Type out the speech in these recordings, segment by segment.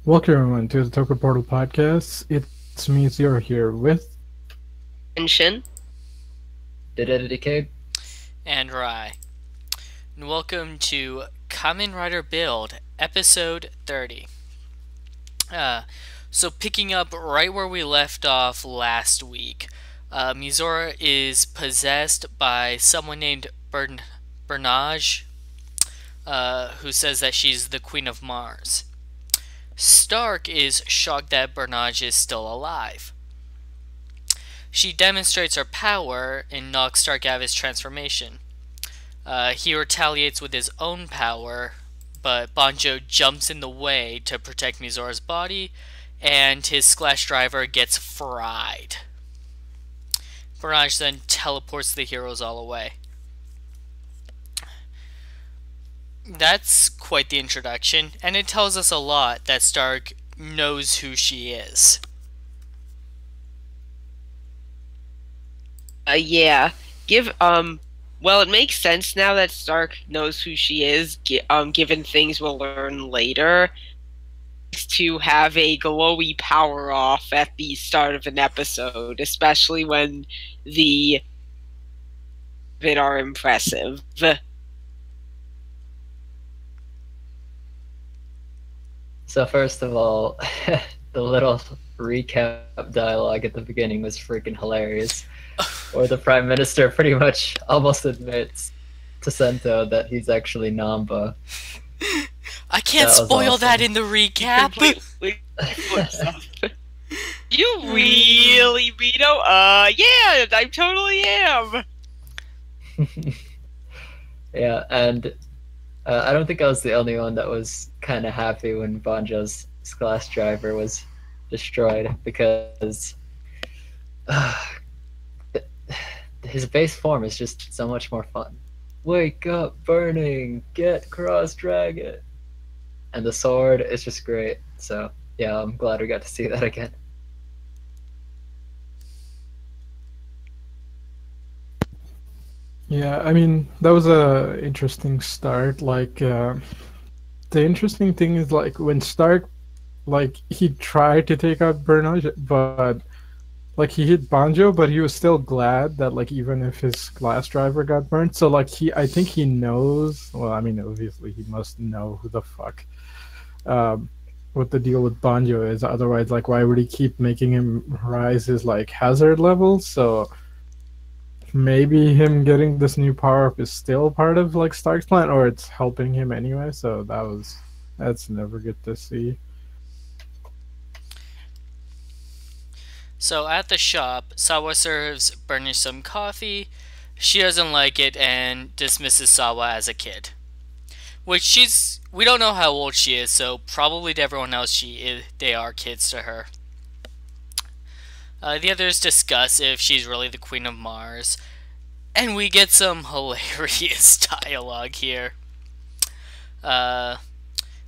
Welcome everyone to the Toku Portal Podcast. It's me, Zero, here with. And Shin. Did it decay? And Rai. And welcome to Kamen Rider Build, episode 30. So picking up right where we left off last week, Mizora is possessed by someone named Bernage, who says that she's the Queen of Mars. Stark is shocked that Bernage is still alive. She demonstrates her power and knocks Stark out of his transformation. He retaliates with his own power, but Banjo jumps in the way to protect Mizora's body, and his Splash Driver gets fried. Bernage then teleports the heroes all away. That's quite the introduction, and it tells us a lot that Stark knows who she is. Yeah. Well, it makes sense now that Stark knows who she is, given things we'll learn later, to have a glowy power off at the start of an episode, especially when the bit are impressive. So first of all, the little recap dialogue at the beginning was freaking hilarious. Where the Prime Minister pretty much almost admits to Sento that he's actually Namba. I can't spoil awesome. that in the recap. You really, Vito? Yeah, I totally am. Yeah, and I don't think I was the only one that was kind of happy when Banjo's Splash Driver was destroyed, because his base form is just so much more fun. Wake up, burning, get cross dragon. And the sword is just great. So yeah, I'm glad we got to see that again. Yeah, I mean, that was a interesting start. The interesting thing is, when Stark, he tried to take out Bernage, but, he hit Banjo, but he was still glad that, even if his glass driver got burned. So, I think he knows, well, I mean, obviously he must know who the fuck, what the deal with Banjo is. Otherwise, why would he keep making him rise his, hazard levels? So maybe him getting this new power up is still part of Stark's plan, or it's helping him anyway. So that's never good to see. So at the shop, Sawa serves Bernage some coffee. She doesn't like it and dismisses Sawa as a kid. We don't know how old she is, so probably to everyone else they are kids to her. The others discuss if she's really the Queen of Mars, and we get some hilarious dialogue here,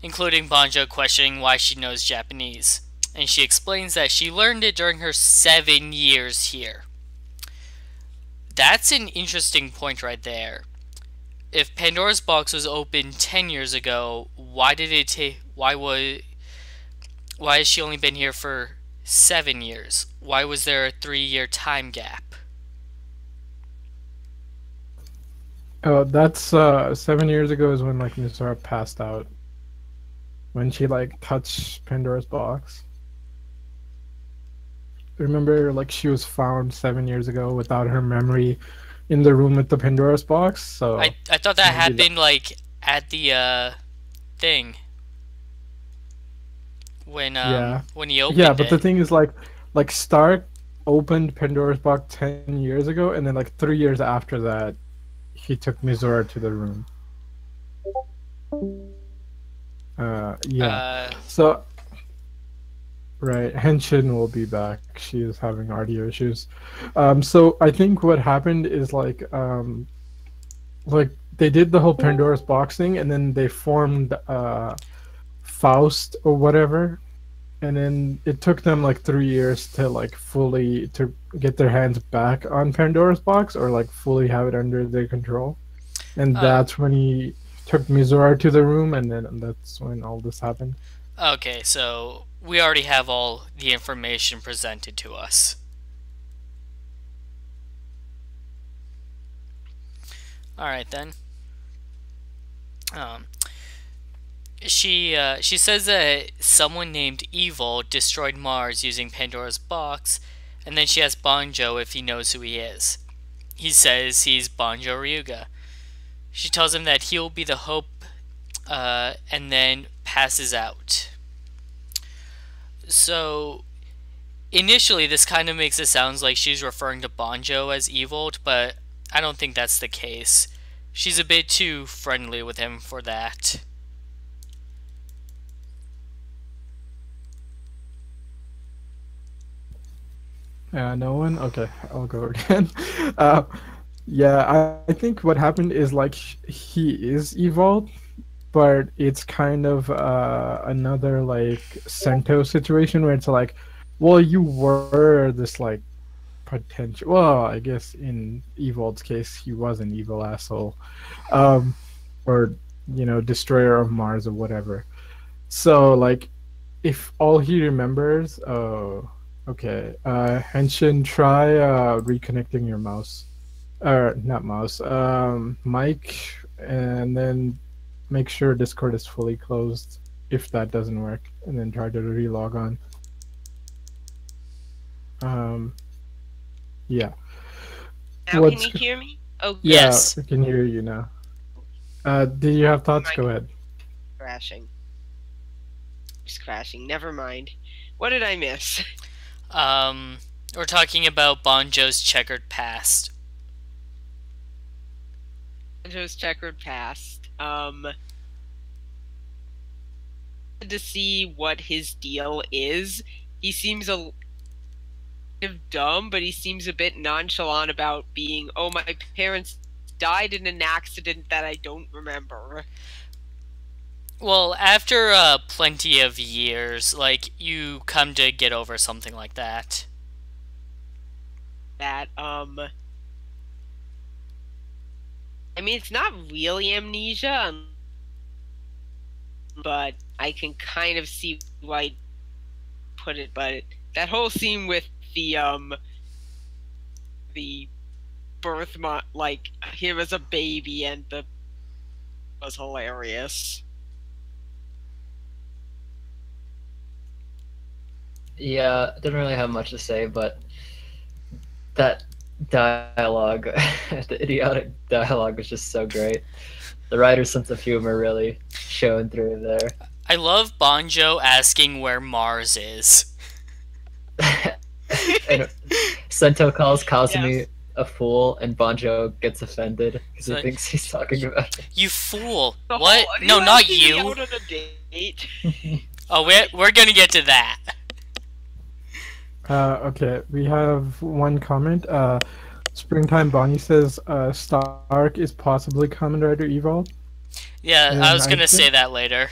including Banjo questioning why she knows Japanese, and she explains that she learned it during her 7 years here. That's an interesting point right there. If Pandora's box was open 10 years ago, why has she only been here for 7 years? Why was there a 3-year time gap? Oh, that's 7 years ago is when Mizora passed out. When she touched Pandora's box. Remember, she was found 7 years ago without her memory in the room with the Pandora's box. So I thought that happened at the thing. When he opened it. Yeah, but the thing is Stark opened Pandora's box 10 years ago, and then 3 years after that he took Mizora to the room. So right, Henshin will be back. She is having audio issues. So I think what happened is they did the whole Pandora's box thing, and then they formed Faust or whatever, and then it took them 3 years to fully to get their hands back on Pandora's box, or fully have it under their control. And that's when he took Mizora to the room, and then that's when all this happened. Okay, so we already have all the information presented to us. Alright then. Um, she says that someone named Evil destroyed Mars using Pandora's box, and then she asks Banjo if he knows who he is. He says he's Banjo Ryuga. She tells him that he'll be the hope, and then passes out. So initially, this kind of makes it sound like she's referring to Banjo as evil, but I don't think that's the case. She's a bit too friendly with him for that. No one? Okay, I'll go again. Yeah, I think what happened is like he is evolved, but it's kind of another like Sento situation where it's like, well, you were this like potential. Well, I guess in Evolved's case, he was an evil asshole, um, or destroyer of Mars or whatever. So like, if all he remembers, oh, okay, Henshin, try reconnecting your mouse, or not mouse, mic, and then make sure Discord is fully closed. If that doesn't work, and then try to relog on. Yeah. Now can you hear me? Oh, yeah, Yes. I can hear you now. Did you have thoughts? Go ahead. crashing. Just crashing. Never mind. What did I miss? We're talking about Banjo's checkered past. Banjo's checkered past. To see what his deal is. He seems a dumb, but he seems a bit nonchalant about being, oh, my parents died in an accident that I don't remember. Well, after plenty of years, like, you come to get over something like that. That, I mean, it's not really amnesia, but I can kind of see why I put it, but that whole scene with the birth like him as a baby and the was hilarious. Yeah, didn't really have much to say, but that dialogue, the idiotic dialogue was just so great. The writer's sense of humor really showing through there. I love Banjo asking where Mars is. And Sento calls Kazumi Yes. a fool, and Banjo gets offended because he Like, thinks he's talking about it. You fool! The What? whole- No, you not asking me you. out on a date? Oh, we're gonna get to that. Okay, we have one comment. Springtime Bonnie says Stark is possibly Kamen Rider Evolved. Yeah, And I was I gonna say think- that later.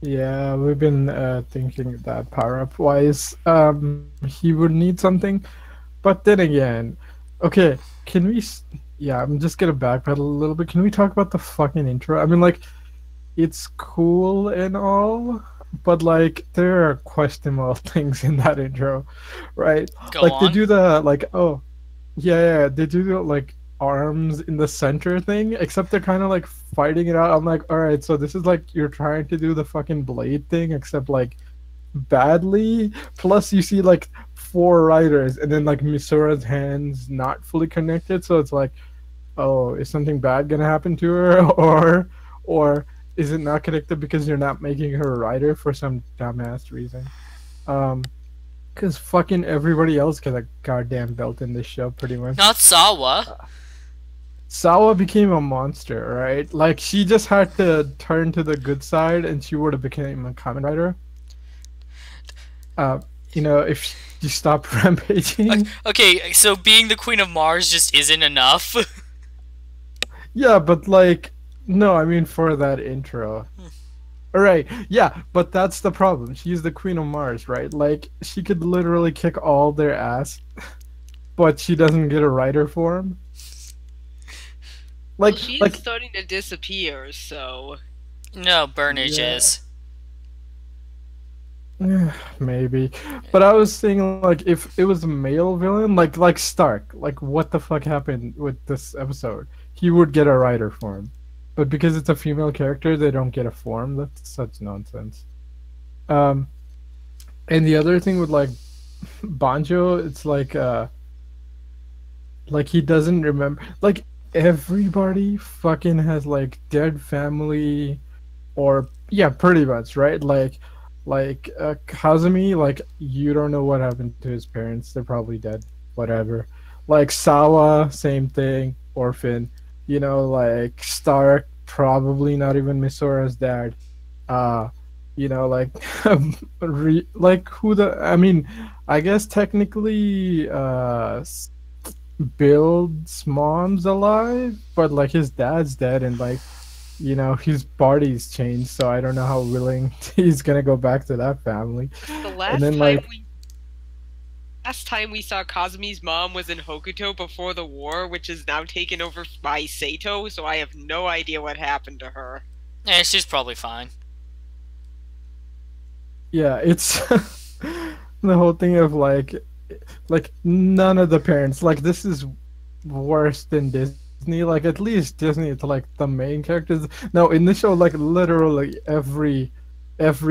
Yeah, we've been thinking that power up wise, he would need something, but then again, okay, can we? Yeah, I'm just gonna backpedal a little bit. Can we talk about the fucking intro? I mean, like, it's cool and all, but like, there are questionable things in that intro, right? Go Like they on. do the like, oh, yeah, they do the like arms in the center thing, except they're kind of like fighting it out. I'm like, all right, so this is like you're trying to do the fucking blade thing, except like badly. Plus, you see like 4 riders, and then like Misura's hands not fully connected, so it's like, oh, is something bad gonna happen to her, or is it not connected because you're not making her a rider for some dumbass reason? Because fucking everybody else got a goddamn belt in this show, pretty much. Not Sawa. Sawa became a monster, right? Like, she just had to turn to the good side and she would have become a Kamen Rider. If she stopped rampaging. Okay, so being the Queen of Mars just isn't enough. Yeah, but like, no, I mean for that intro. Alright, yeah, but that's the problem. She's the Queen of Mars, right? Like, she could literally kick all their ass, but she doesn't get a rider form. Like, Well, she's like, starting to disappear, so No, Burnage Yeah. is. Maybe, but I was saying like if it was a male villain, like Stark, like what the fuck happened with this episode? He would get a rider form, but because it's a female character, they don't get a form. That's such nonsense. Um, and the other thing with like Banjo, it's like he doesn't remember. Like everybody fucking has like dead family or yeah, pretty much, right? Like Kazumi, like you don't know what happened to his parents. They're probably dead. Whatever. Like Sawa, same thing, orphan. You know, like Stark, probably not even Misora's dad. Uh, you know, like like who the I mean, I guess technically Build's mom's alive, but like his dad's dead and like you know, his body's changed, so I don't know how willing he's gonna go back to that family. The And then like, last time we saw Kazumi's mom was in Hokuto before the war, which is now taken over by Sato, so I have no idea what happened to her. She's probably fine. yeah, it's the whole thing of like none of the parents like this is worse than Disney. Like at least Disney, it's like the main characters. No, in the show, like literally every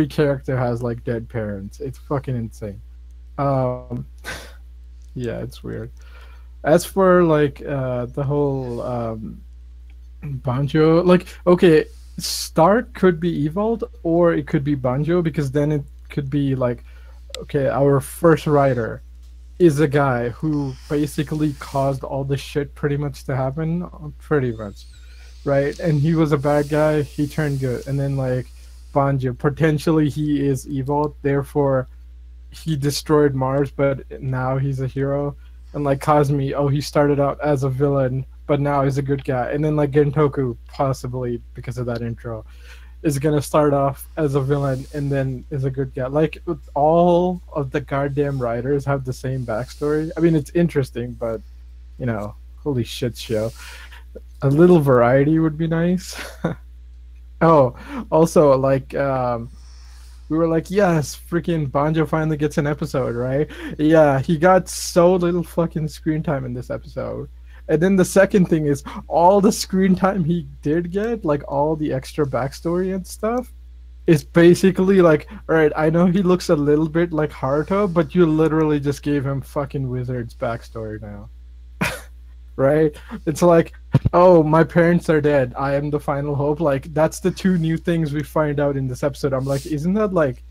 character has like dead parents. It's fucking insane. Um, yeah, it's weird. As for like the whole Banjo, like okay, Stark could be evolved or it could be Banjo because then it could be like okay, our first writer is a guy who basically caused all the shit pretty much to happen, pretty much, right? And he was a bad guy, he turned good, and then like Banjo, potentially he is evil, therefore he destroyed Mars, but now he's a hero. And like Cosme, oh, he started out as a villain, but now he's a good guy. And then like Gentoku, possibly because of that intro, is gonna start off as a villain and then is a good guy. Like all of the goddamn writers have the same backstory. I mean, it's interesting, but you know, holy shit show. A little variety would be nice. Oh, also like we were like, yes, freaking Banjo finally gets an episode, right? Yeah, he got so little fucking screen time in this episode. And then the second thing is all the screen time he did get, like all the extra backstory and stuff, is basically like, all right, I know he looks a little bit like Haruto, but you literally just gave him fucking Wizard's backstory now. Right? It's like, oh, my parents are dead. I am the final hope. Like, that's the two new things we find out in this episode. I'm like, isn't that like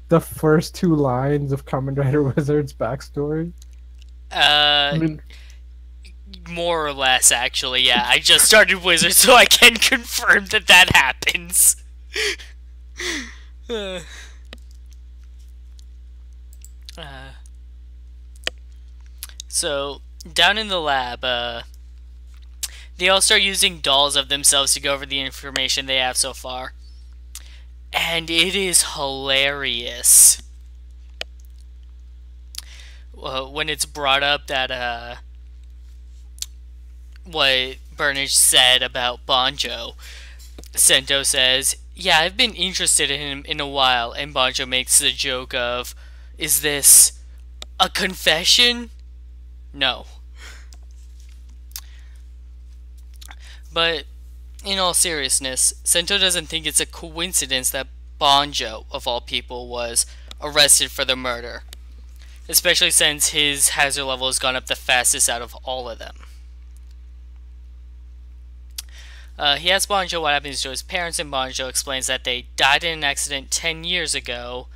the first two lines of Kamen Rider Wizard's backstory? I mean, More or less, actually, yeah. I just started Wizard, so I can confirm that that happens. So, down in the lab, they all start using dolls of themselves to go over the information they have so far. And it is hilarious. When it's brought up that, what Burnage said about Banjo, Sento says, yeah, I've been interested in him in a while, and Banjo makes the joke of, is this a confession? No. But, in all seriousness, Sento doesn't think it's a coincidence that Banjo, of all people, was arrested for the murder. Especially since his hazard level has gone up the fastest out of all of them. He asks Banjo what happens to his parents, and Banjo explains that they died in an accident 10 years ago,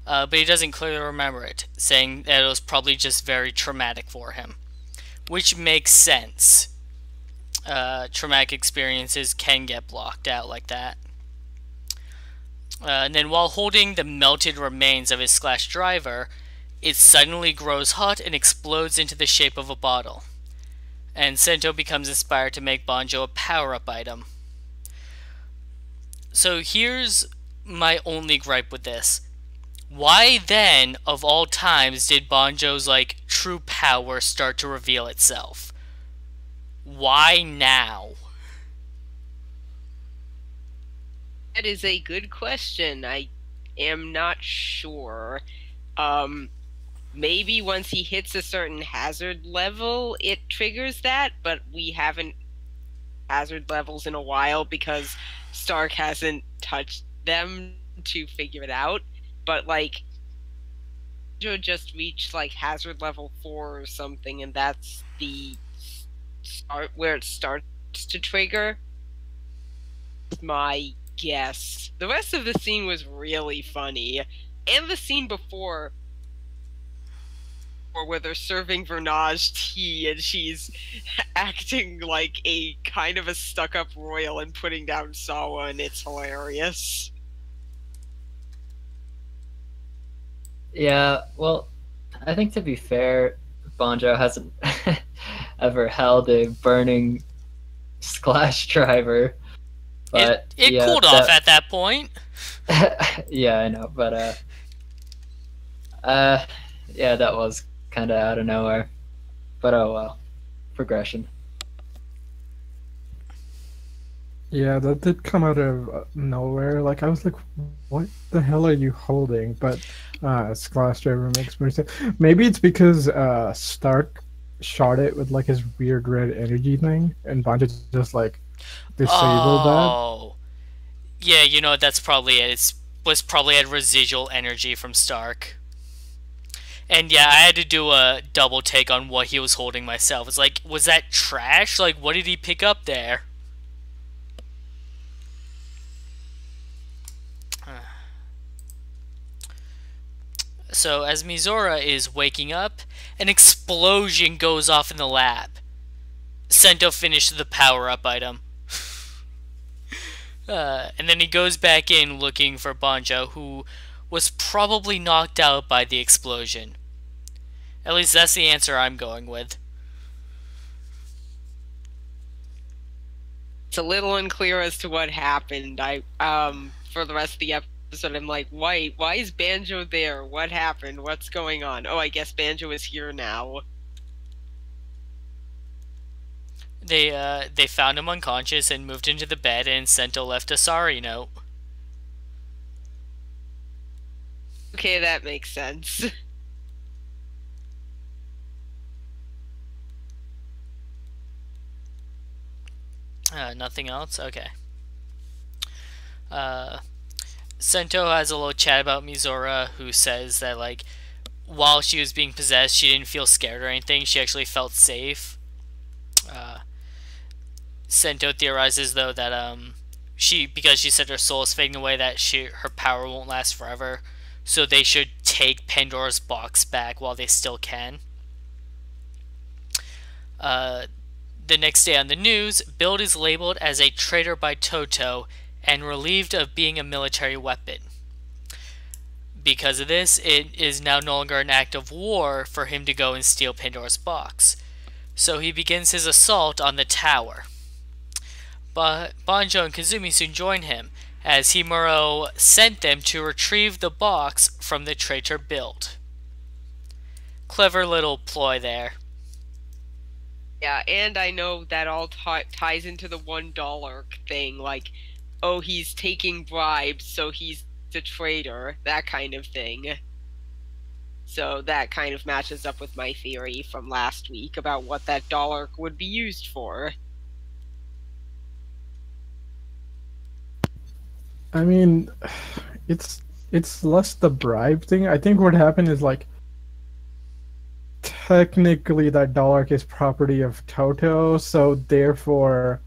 but he doesn't clearly remember it, saying that it was probably just very traumatic for him. Which makes sense. Traumatic experiences can get blocked out like that. And then while holding the melted remains of his Slash driver, it suddenly grows hot and explodes into the shape of a bottle. And Sento becomes inspired to make Banjo a power-up item. So here's my only gripe with this. Why then, of all times, did Banjo's, like, true power start to reveal itself? Why now? That is a good question. am not sure. Um, Maybe once he hits a certain hazard level, it triggers that, but we haven't hazard levels in a while because Stark hasn't touched them to figure it out. But like, Joe just reached like hazard level 4 or something, and that's the start where it starts to trigger. My guess. The rest of the scene was really funny, and the scene before, where they're serving Vernage tea and she's acting like a kind of a stuck-up royal and putting down Sawa, and it's hilarious. Yeah, well, I think to be fair, Bonjo hasn't ever held a burning Splash driver. But it yeah, cooled off at that point. yeah, I know, but yeah, that was kind of out of nowhere. But oh well, progression. Yeah, that did come out of nowhere. Like, I was like, what the hell are you holding? But Splash Driver makes more sense. Maybe it's because Stark shot it with like his weird red energy thing, and Bonja just like disabled that. Oh, yeah, you know that's probably it. It was probably had residual energy from Stark. And yeah, I had to do a double take on what he was holding myself. It's like, was that trash? Like, what did he pick up there? So, as Mizora is waking up, an explosion goes off in the lab. Sento finished the power-up item. And then he goes back in looking for Banjo, who was probably knocked out by the explosion. At least that's the answer I'm going with. It's a little unclear as to what happened. For the rest of the episode, I'm like, why is Banjo there? What happened? What's going on? Oh, I guess Banjo is here now. They found him unconscious and moved into the bed, and Sento left a sorry note. Okay, that makes sense. Nothing else? Okay. Sento has a little chat about Mizora, who says that, like, while she was being possessed, she didn't feel scared or anything. She actually felt safe. Sento theorizes, though, that because she said her soul is fading away, that her power won't last forever. So they should take Pandora's box back while they still can. The next day on the news, Build is labeled as a traitor by Toto and relieved of being a military weapon. Because of this, it is now no longer an act of war for him to go and steal Pandora's box. So he begins his assault on the tower. But Banjo and Kazumi soon join him, as Himuro sent them to retrieve the box from the traitor Build. Clever little ploy there. Yeah, and I know that all ties into the $1 thing, like, oh, he's taking bribes, so he's a traitor, that kind of thing. So that kind of matches up with my theory from last week about what that dollar would be used for. I mean, it's less the bribe thing. I think what happened is like, technically that dollar is property of Toto, so therefore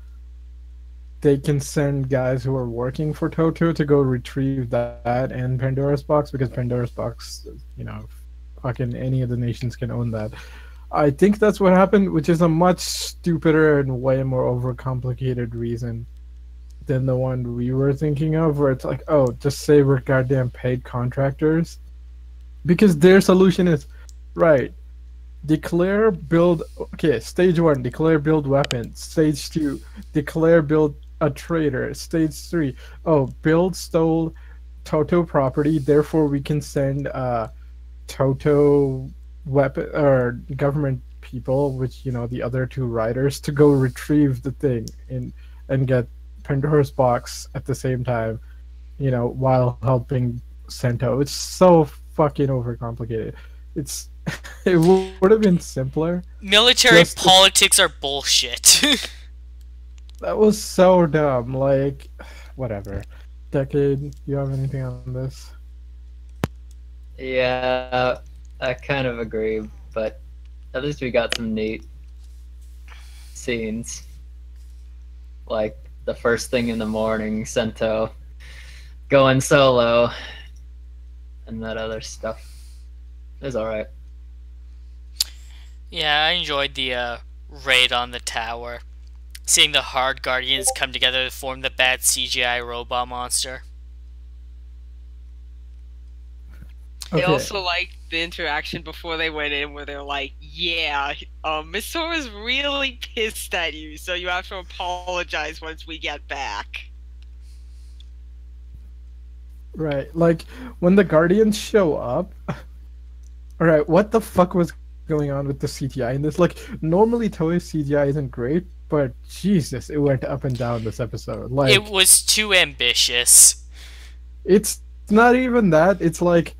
they can send guys who are working for Toto to go retrieve that and Pandora's box, because Pandora's box, you know, fucking any of the nations can own that. I think that's what happened, which is a much stupider and way more overcomplicated reason than the one we were thinking of, where it's like, oh, just say we're goddamn paid contractors. Because their solution is, right, declare build, okay, stage 1, declare build weapons. Stage 2, declare build a traitor. Stage 3, oh, build stole Toto property, therefore we can send Toto weapon or government people, which, you know, the other two riders, to go retrieve the thing and get Pandora's box at the same time, you know, while helping Sento. It's so fucking overcomplicated. It's it would have been simpler. Military Just to, politics are bullshit. that was so dumb. Like, whatever. Decade, you have anything on this? Yeah, I kind of agree, but at least we got some neat scenes. Like the first thing in the morning, Sento going solo, and that other stuff. It was alright. Yeah, I enjoyed the raid on the tower. Seeing the hard guardians come together to form the bad CGI robot monster. I Okay. also liked the interaction before they went in where they're like, yeah, Miss Sora's really pissed at you, so you have to apologize once we get back. Right. Like when the Guardians show up. All right, what the fuck was going on with the CGI in this? Like normally Toei's CGI isn't great, but Jesus, it went up and down this episode. Like It was too ambitious. it's not even that. It's like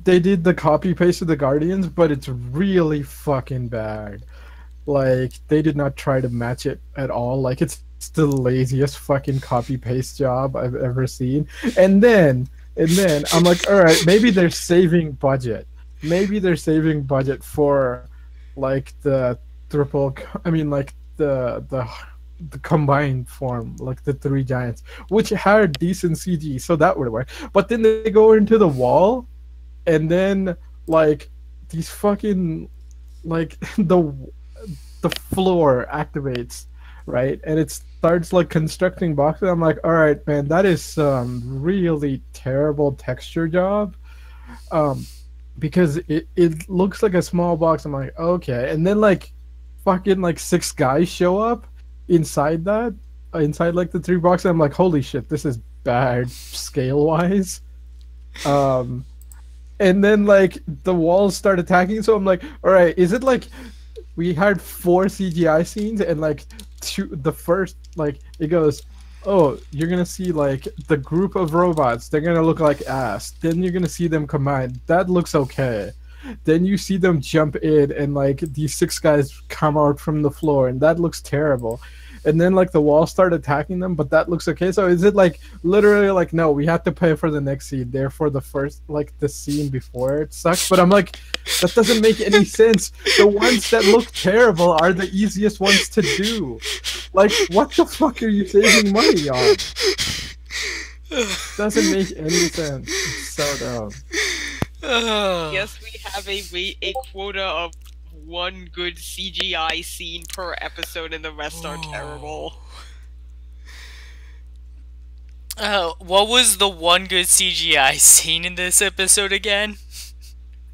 they did the copy paste of the Guardians, but it's really fucking bad. Like they did not try to match it at all. Like it's the laziest fucking copy paste job I've ever seen. And then I'm like, all right, maybe they're saving budget. Maybe they're saving budget for like the triple. I mean, like the combined form, like the three giants, which had decent CG, so that would work. But then they go into the wall, and then like these fucking like the floor activates, right, and it starts like constructing boxes. I'm like, all right, man, that is some really terrible texture job. Because it looks like a small box. I'm like, okay, and then like fucking like 6 guys show up inside that, inside like the 3 boxes. I'm like, holy shit, this is bad scale wise. And then like the walls start attacking, so I'm like, all right, is it like we had 4 CGI scenes and like the first, like it goes, oh, you're gonna see like the group of robots, they're gonna look like ass, then you're gonna see them combine, that looks okay, then you see them jump in and like these 6 guys come out from the floor and that looks terrible, and then like the walls start attacking them, but that looks okay. So is it like literally like, no, we have to pay for the next scene, therefore the first, like the scene before it sucks? But I'm like, that doesn't make any sense. The ones that look terrible are the easiest ones to do. Like, what the fuck are you saving money on? Doesn't make any sense. It's so dumb. Yes, we have a quota of 1 good CGI scene per episode, and the rest are terrible. What was the one good CGI scene in this episode again?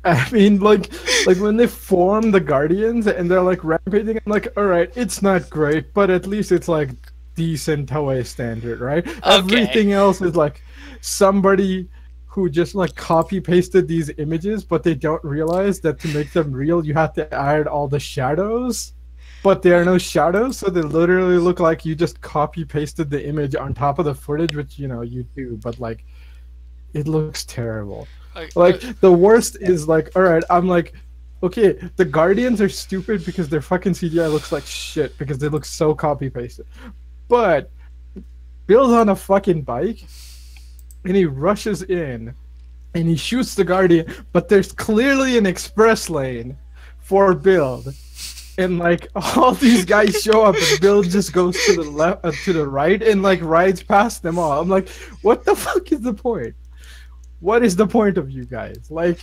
I mean, like when they form the Guardians and they're like rampaging, I'm like, all right, it's not great, but at least it's like decent Toei standard, right? Okay. Everything else is like somebody who just like copy pasted these images, but they don't realize that to make them real, you have to add all the shadows. But there are no shadows, so they literally look like you just copy pasted the image on top of the footage, which you know you do, but like it looks terrible. Like the worst is like, all right, I'm like, okay, the Guardians are stupid because their fucking CGI looks like shit because they look so copy pasted. But Bill's on a fucking bike and he rushes in and he shoots the Guardian, but there's clearly an express lane for Build. And like all these guys show up and Bill just goes to the left, to the right, and like rides past them all. I'm like, what the fuck is the point? What is the point of you guys? Like,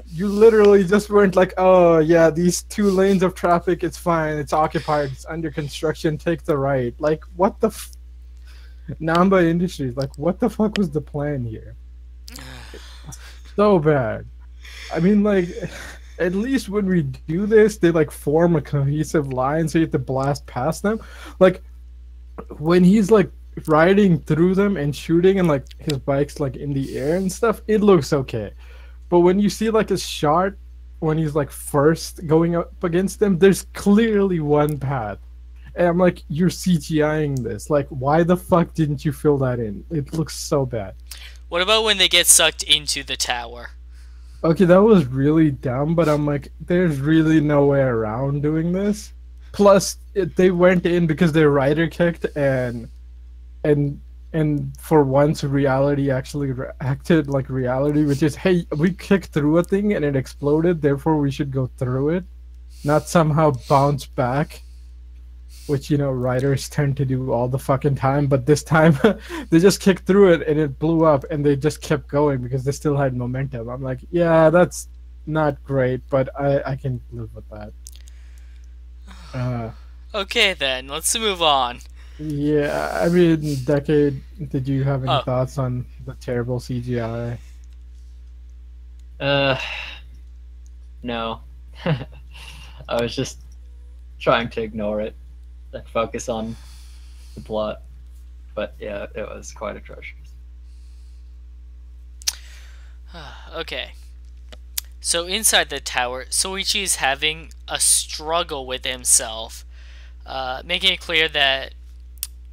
you literally just weren't like, oh yeah, these 2 lanes of traffic, it's fine, it's occupied, it's under construction, take the right. Like, what the Namba Industries, like, what the fuck was the plan here? So bad. I mean, like, at least when we do this, they like form a cohesive line so you have to blast past them. Like, when he's like riding through them and shooting and like his bike's like in the air and stuff, it looks okay. But when you see like a shot when he's like first going up against them, there's clearly one path. And I'm like, you're CGIing this. Like, why the fuck didn't you fill that in? It looks so bad. What about when they get sucked into the tower? Okay, that was really dumb, but I'm like, there's really no way around doing this. Plus, they went in because their rider kicked, and and for once, reality actually acted like reality, which is, hey, we kicked through a thing and it exploded, therefore we should go through it, not somehow bounce back, which writers tend to do all the fucking time. But this time, they just kicked through it and it blew up, and they just kept going because they still had momentum. I'm like, yeah, that's not great, but I can live with that. Okay, then let's move on. Yeah, I mean, Decade, did you have any Oh. thoughts on the terrible CGI? No. I was just trying to ignore it and focus on the plot. But yeah, it was quite atrocious. Okay. So inside the tower, Soichi is having a struggle with himself, making it clear that,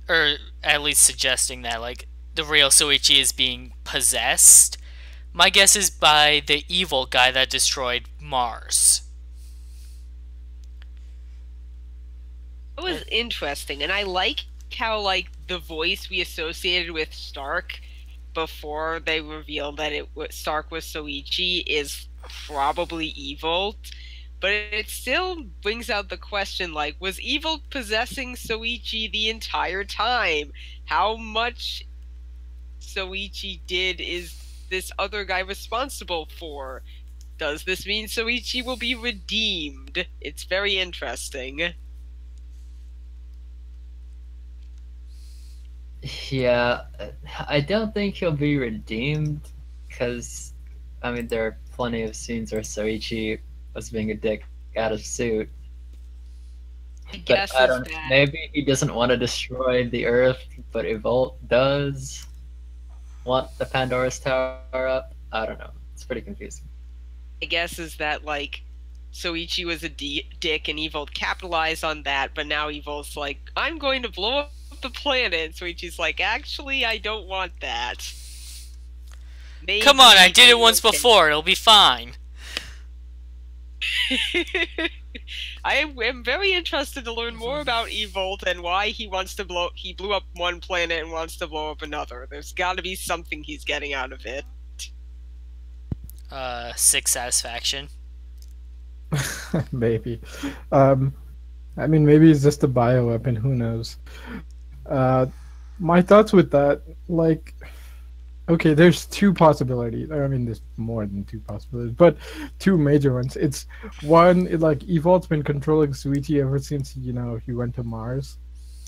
or at least suggesting that, like, the real Soichi is being possessed. My guess is by the evil guy that destroyed Mars. It was interesting, and I like how, like, the voice we associated with Stark before they revealed that Stark was Soichi is probably evil, but it still brings out the question, like, was evil possessing Soichi the entire time? How much Soichi did is this other guy responsible for? Does this mean Soichi will be redeemed? It's very interesting. Yeah, I don't think he'll be redeemed because, I mean, there are plenty of scenes where Soichi was being a dick out of suit. I But guess I is don't know. that Maybe he doesn't want to destroy the Earth, but Evolt does want the Pandora's Tower up. I don't know. It's pretty confusing. I guess is that, like, Soichi was a dick and Evil capitalized on that, but now Evil's like, I'm going to blow up the planet. And Soichi's like, actually, I don't want that. Maybe Come on, I did it they once will before. It'll be fine. I am very interested to learn more about Evolt and why he blew up one planet and wants to blow up another. There's got to be something he's getting out of it. 6 satisfaction. Maybe. I mean, maybe it's just a bioweapon. Who knows? My thoughts with that, like, okay, there's two possibilities. I mean, there's more than two possibilities, but two major ones. It's one, like, Evolt's been controlling Suichi ever since he went to Mars,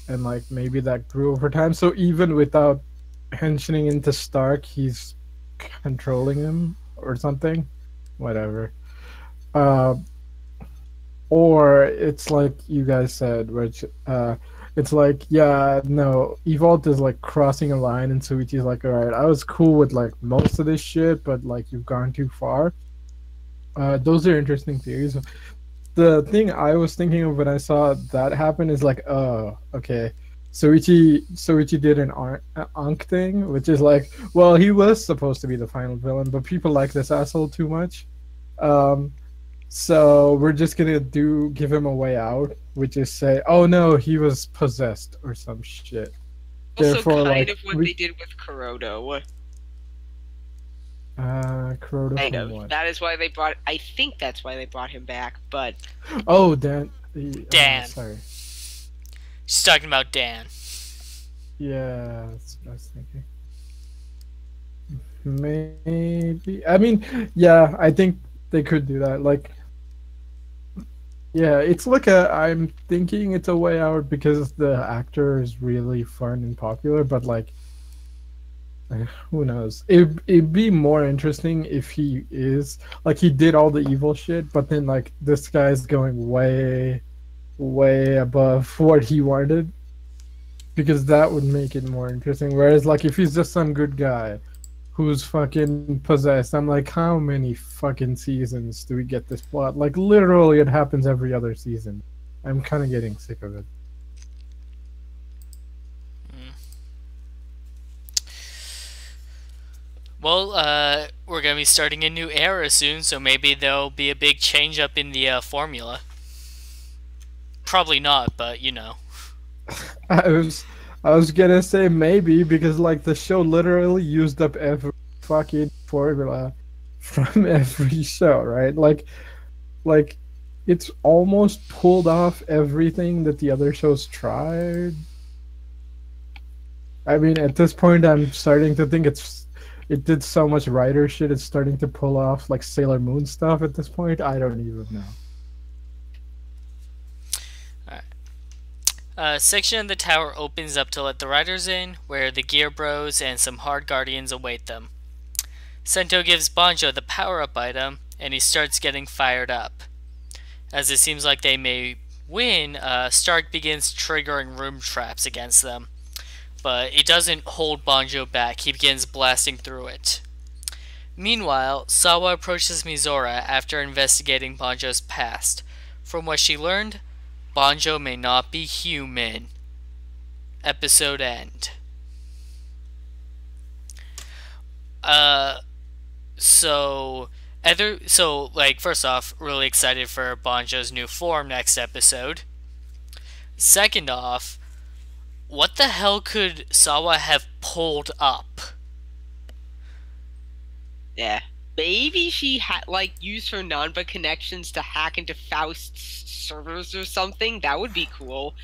and like maybe that grew over time. So even without henching into Stark, he's controlling him or something. Whatever. Or it's like you guys said, which it's like, yeah, no, Evolt is like crossing a line, and Suichi's like, all right, I was cool with like most of this shit, but like you've gone too far. Those are interesting theories. The thing I was thinking of when I saw that happen is like, oh, okay, Soichi did an Ankh thing, which is like, well, he was supposed to be the final villain, but people like this asshole too much. So we're just gonna give him a way out, which is say, oh no, he was possessed or some shit. Also, Therefore, kind like, of what they did with Kurodo. Kurodo Kind from of. what? That is why they brought. I think that's why they brought him back. But Oh, Dan. Dan. Sorry. She's talking about Dan. Yeah, that's what I was thinking. Maybe. I mean, yeah, I think they could do that. Like, yeah, it's like I'm thinking it's a way out because the actor is really fun and popular, but like, who knows? It'd be more interesting if he is like, he did all the evil shit, but then like this guy's going way, way above what he wanted, because that would make it more interesting. Whereas like if he's just some good guy who's fucking possessed, I'm like, how many fucking seasons do we get this plot? Like literally, it happens every other season. I'm kind of getting sick of it. Well, we're gonna be starting a new era soon, so maybe there'll be a big change up in the formula. Probably not, but you know. I was I was gonna say maybe because like the show literally used up every fucking formula from every show, right? Like it's almost pulled off everything that the other shows tried. I mean, at this point, I'm starting to think it did so much writer shit. It's starting to pull off like Sailor Moon stuff. At this point, I don't even know. Section of the tower opens up to let the riders in, where the Gear Bros and some hard guardians await them. Sento gives Banjo the power-up item, and he starts getting fired up. As it seems like they may win, Stark begins triggering room traps against them. But he doesn't hold Banjo back, he begins blasting through it. Meanwhile, Sawa approaches Mizora after investigating Banjo's past. From what she learned, Banjo may not be human. Episode end. First off, really excited for Banjo's new form next episode. Second off, what the hell could Sawa have pulled up? Yeah. Maybe she had used her Nanba connections to hack into Faust's servers or something. That would be cool.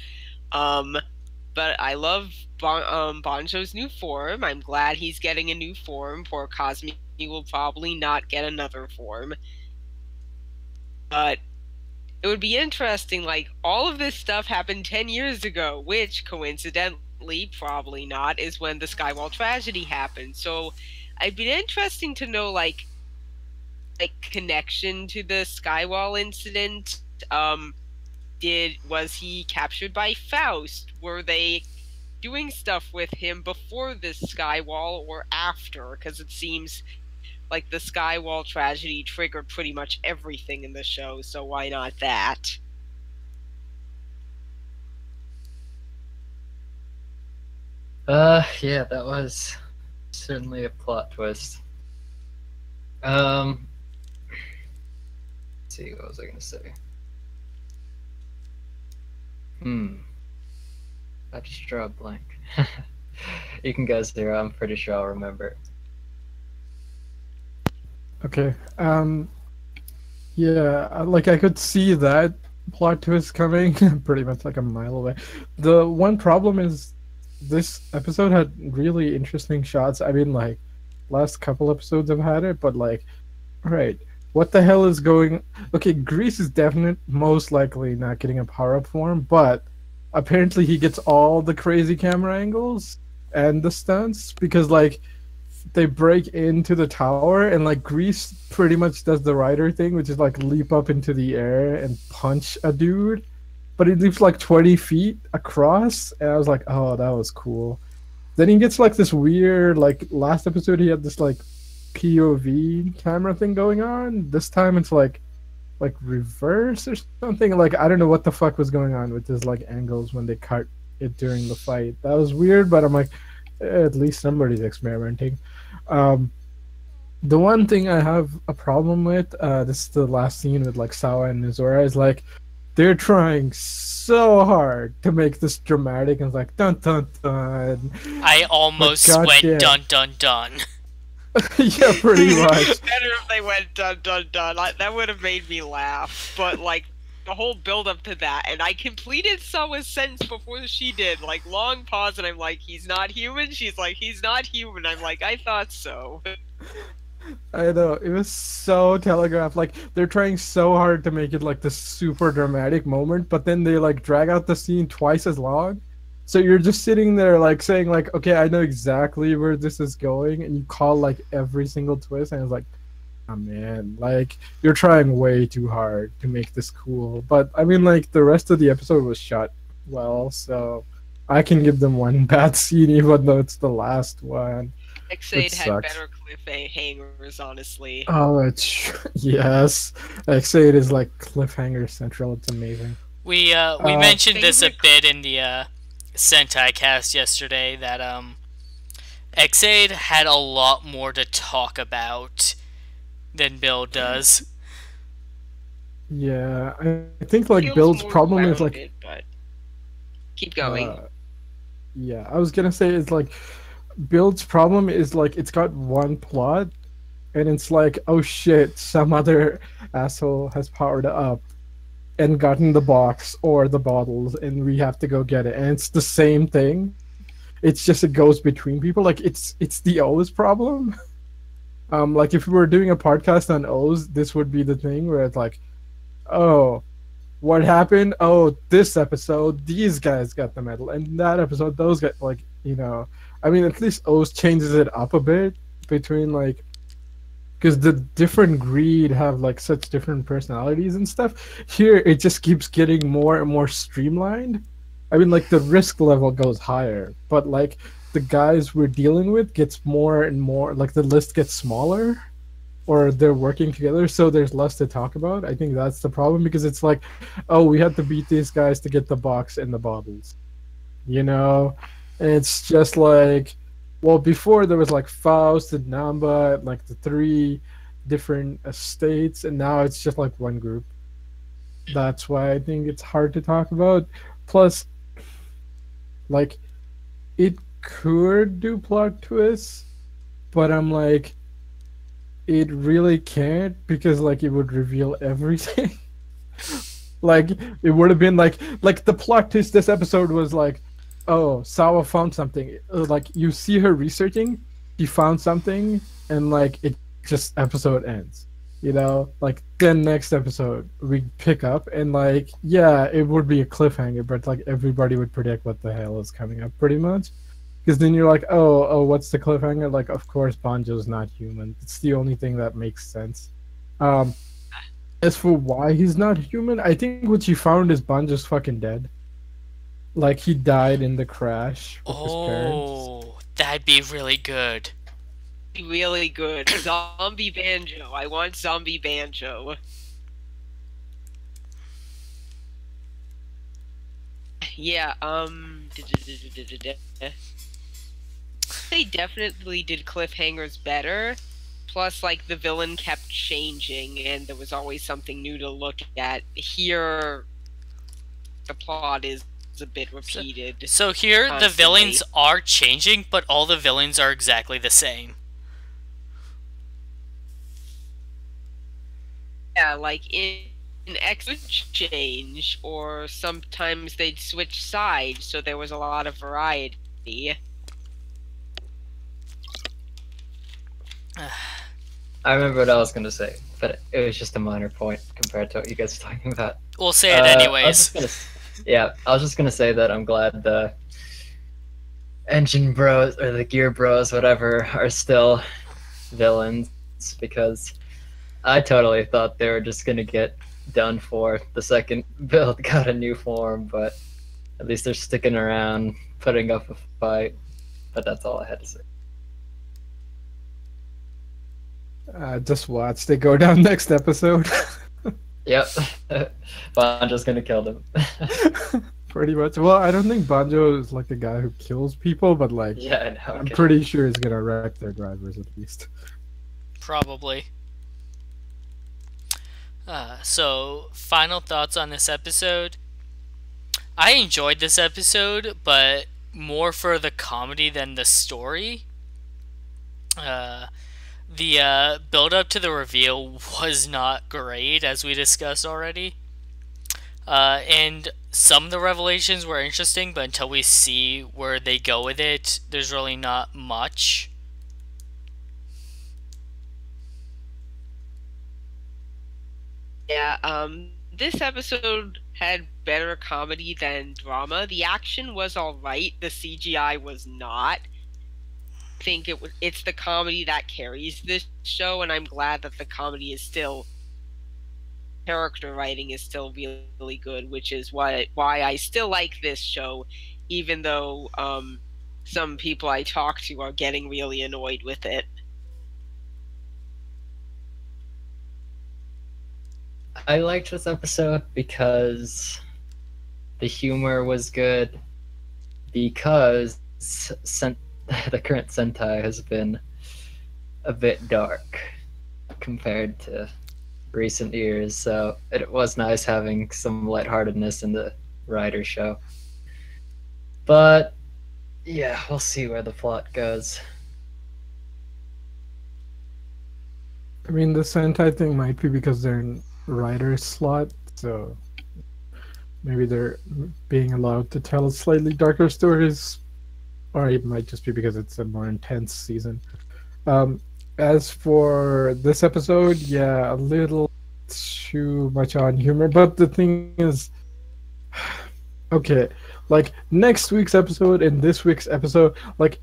But I love Banjo's new form. I'm glad he's getting a new form. Poor Cosme will probably not get another form. But it would be interesting, all of this stuff happened 10 years ago, which, coincidentally, probably not, is when the Skywall tragedy happened. So, it'd be interesting to know, connection to the Skywall incident. Was he captured by Faust? Were they doing stuff with him before this Skywall or after? Because it seems like the Skywall tragedy triggered pretty much everything in the show, so why not that? Yeah, that was certainly a plot twist. Let's see, what was I gonna say? I just draw a blank. You can go zero, I'm pretty sure I'll remember. Okay. Yeah, I could see that plot twist coming pretty much like a mile away. The one problem is this episode had really interesting shots. I mean, last couple episodes have had it, but alright, what the hell is going... Okay, Grease is most likely not getting a power-up form, but apparently he gets all the crazy camera angles and the stunts, because, they break into the tower, and, Grease pretty much does the Rider thing, which is, leap up into the air and punch a dude, but he leaps, 20 feet across, and I was like, oh, that was cool. Then he gets, this weird, last episode he had this, POV camera thing going on. This time it's like reverse or something. I don't know what the fuck was going on with his angles when they cut it during the fight. That was weird, but I'm like, at least somebody's experimenting. The one thing I have a problem with, this is the last scene with Sawa and Mizora, is they're trying so hard to make this dramatic, and it's dun dun dun. I almost went dun dun dun. Yeah, pretty much. Better if they went dun dun dun. That would have made me laugh. But the whole build up to that, and I completed Sawa's sentence before she did. Long pause, and I'm like, he's not human. She's like, he's not human. I'm like, I thought so. I know, it was so telegraphed. They're trying so hard to make it this super dramatic moment, but then they drag out the scene twice as long. So you're just sitting there saying okay, I know exactly where this is going, and you call every single twist, and it's oh man, you're trying way too hard to make this cool. But I mean, the rest of the episode was shot well, so I can give them one bad scene even though it's the last one. X8 had better cliffhangers, honestly. Oh, yes. X8 is cliffhanger central. It's amazing. We mentioned this a bit in the Sentai cast yesterday, that Xaid had a lot more to talk about than Bill does. Yeah, I think like Feels Build's more problem is like, grounded, but keep going. uh, yeah, I was gonna say it's like Build's problem is like it's got one plot, and it's like, oh shit, some other asshole has powered up and gotten the box or the bottles, and we have to go get it. And it's the same thing. It's just it goes between people. Like it's the O's problem. Like if we were doing a podcast on O's, this would be the thing where it's like, oh, what happened? Oh, this episode, these guys got the medal, and that episode, those guys, like, I mean, at least O's changes it up a bit between like, because the different greed have like such different personalities and stuff. Here, it just keeps getting more and more streamlined. I mean, like the risk level goes higher, but like the guys we're dealing with gets more and more, like the list gets smaller, or they're working together, so there's less to talk about. I think that's the problem, because it's like, oh, we had to beat these guys to get the box and the bottles, you know. And it's just like, well, before there was like Faust and Namba, like the three different estates, and now it's just like one group. That's why I think it's hard to talk about. Plus, like, it could do plot twists, but I'm like, it really can't, because like it would reveal everything. Like it would have been like the plot twist this episode was like, oh, Sawa found something. Like you see her researching, she found something, and like it just episode ends. Like then next episode we pick up, and like, yeah, it would be a cliffhanger, but like everybody would predict what the hell is coming up pretty much. Because then you're like, oh, what's the cliffhanger? Like, of course, Banjo's not human. It's the only thing that makes sense. Um, as for why he's not human, I think what you found is Banjo's fucking dead. Like, he died in the crash with his parents. Oh, that'd be really good. Really good. Zombie Banjo. I want Zombie Banjo. Yeah, they definitely did cliffhangers better. Plus, like, the villain kept changing, and there was always something new to look at. Here, the plot is a bit repeated. So here, constantly. the villains are changing, but all the villains are exactly the same. Yeah, like in X would change, or sometimes they'd switch sides, so there was a lot of variety. I remember what I was going to say, but it was just a minor point compared to what you guys are talking about. We'll say it anyways. I was just going to say that I'm glad the engine bros, or the gear bros, whatever, are still villains, because I totally thought they were just going to get done for the second Build got a new form, but at least they're sticking around, putting up a fight. But that's all I had to say. Just watch. They go down next episode. Yep. Banjo's gonna kill them. Pretty much. Well, I don't think Banjo is like a guy who kills people, but like, Yeah, I know. I'm pretty sure he's gonna wreck their drivers at least. Probably. So, final thoughts on this episode. I enjoyed this episode, but more for the comedy than the story. The build up to the reveal was not great, as we discussed already. And some of the revelations were interesting, but until we see where they go with it, there's really not much. Yeah, this episode had better comedy than drama. The action was alright, the CGI was not. I think it's the comedy that carries this show, and I'm glad that the comedy is still, character writing is still really good, which is why I still like this show, even though some people I talk to are getting really annoyed with it. I liked this episode because the humor was good, because the current Sentai has been a bit dark compared to recent years, so it was nice having some lightheartedness in the Rider show. But yeah, we'll see where the plot goes. I mean, the Sentai thing might be because they're in writer's slot, so maybe they're being allowed to tell slightly darker stories, or it might just be because it's a more intense season. Um, as for this episode, yeah, a little too much on humor, but the thing is, okay, like next week's episode and this week's episode, like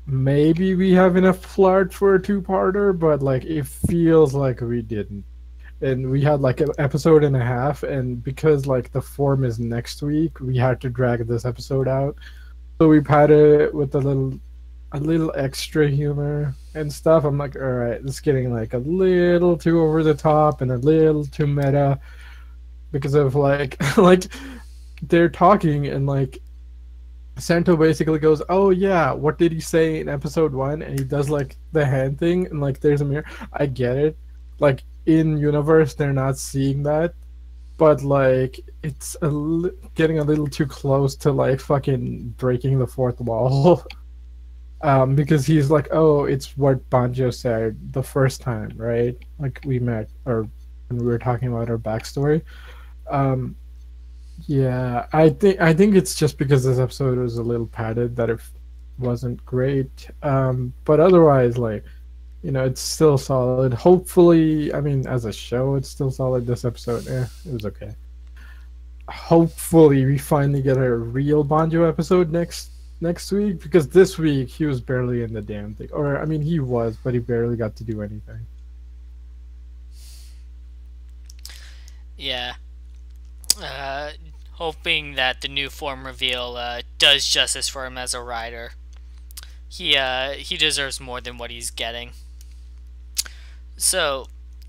maybe we have enough plot for a two-parter, but like it feels like we didn't. And we had like an episode and a half, and because like the form is next week, we had to drag this episode out. So we padded it with a little extra humor and stuff. I'm like, all right, this is getting like a little too over the top and a little too meta because of like like they're talking and like Santo basically goes, "Oh yeah, what did he say in episode 1?" And he does like the hand thing and like there's a mirror. I get it. Like in universe they're not seeing that, but like it's getting a little too close to like fucking breaking the fourth wall. Because he's like, "Oh, it's what Banjo said the first time, right? Like we met or when we were talking about our backstory." Um, yeah, I think it's just because this episode was a little padded that it wasn't great. But otherwise, like, it's still solid. Hopefully, I mean, as a show, it's still solid. This episode, it was okay. Hopefully, we finally get a real Banjo episode next week, because this week he was barely in the damn thing. Or I mean, he was, but he barely got to do anything. Yeah. Hoping that the new form reveal does justice for him as a rider. He deserves more than what he's getting. So,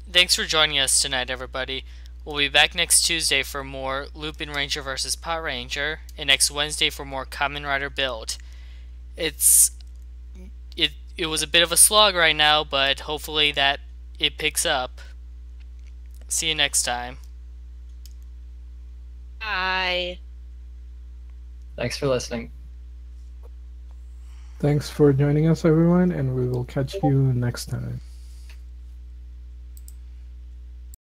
thanks for joining us tonight, everybody. We'll be back next Tuesday for more Lupin Ranger vs. Pot Ranger, and next Wednesday for more Kamen Rider Build. It was a bit of a slog right now, but hopefully that it picks up. See you next time. Bye. Thanks for listening. Thanks for joining us, everyone, and we will catch you next time.